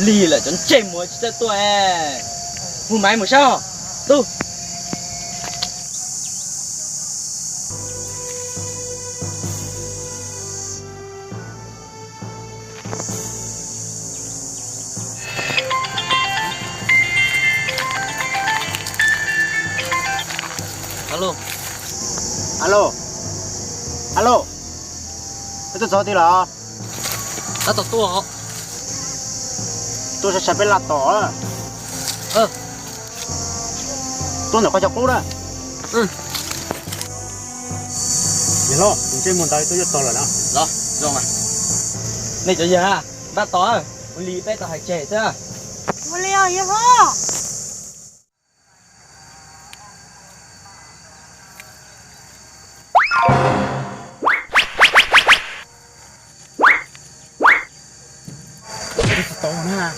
lì là chọn chạy mùa chỉ ta tuổi mùa máy mùa sao tu alo alo alo tôi sao đi là ta tao tua tôi sẽ bên lạt tỏ tôi là coi chọc cũ đó vậy lo mình chơi muốn tay tôi tỏ rồi đó rồi mà này cho giờ ha ta tỏ lì bé tao hay trẻ chứ我了以后。 tỏ nha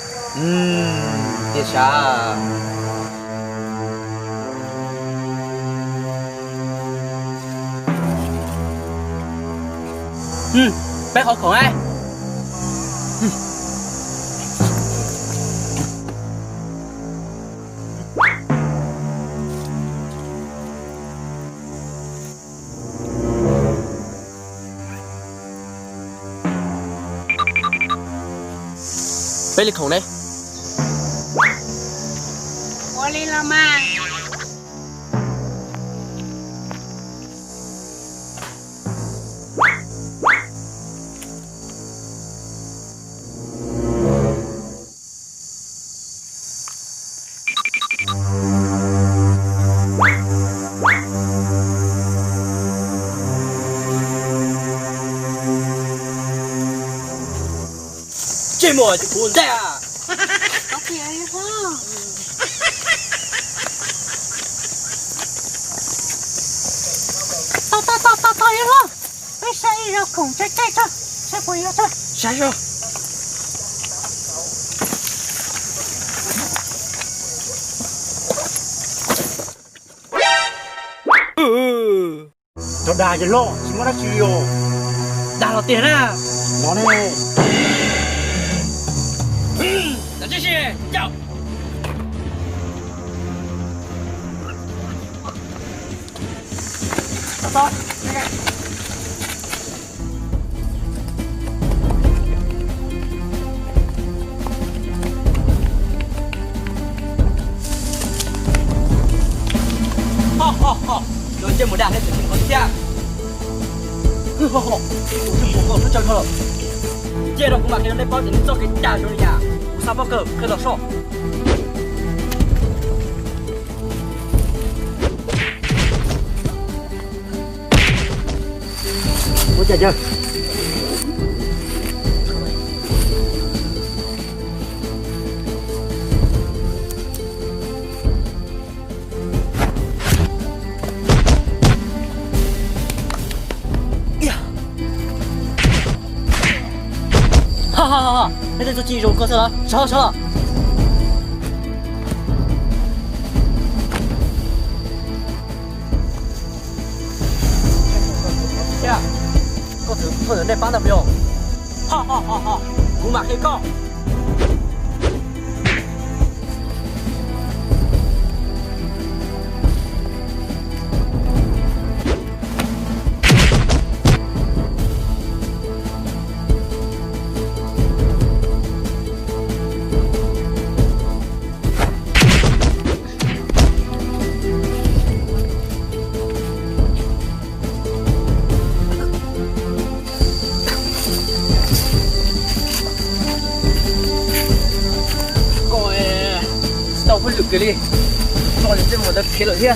tiếc sao bé khỏi khổ ai bé lịch khổng đây 我来了嘛。这么就滚蛋啊！我别以后。到以后，为啥一绕孔这这，这不要这？啥时候？ cho đà vậy lo chỉ có nó chịu đà là tiền à nó này là这是叫走，好，有这么大的事情好下。好，我这不够，他叫他了。接着我把给那包子你做给大兄弟呀，我三包个可到手。我姐姐。 好，那这就进入各色了，少了。呀，各自客人在帮的不用。好，古马可以告。 给力，照你这么的皮了天。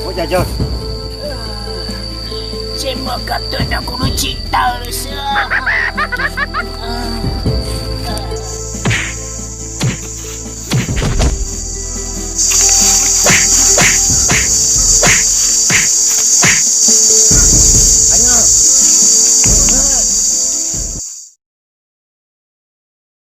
我姐姐。 这么个短的轱辘筋到了是。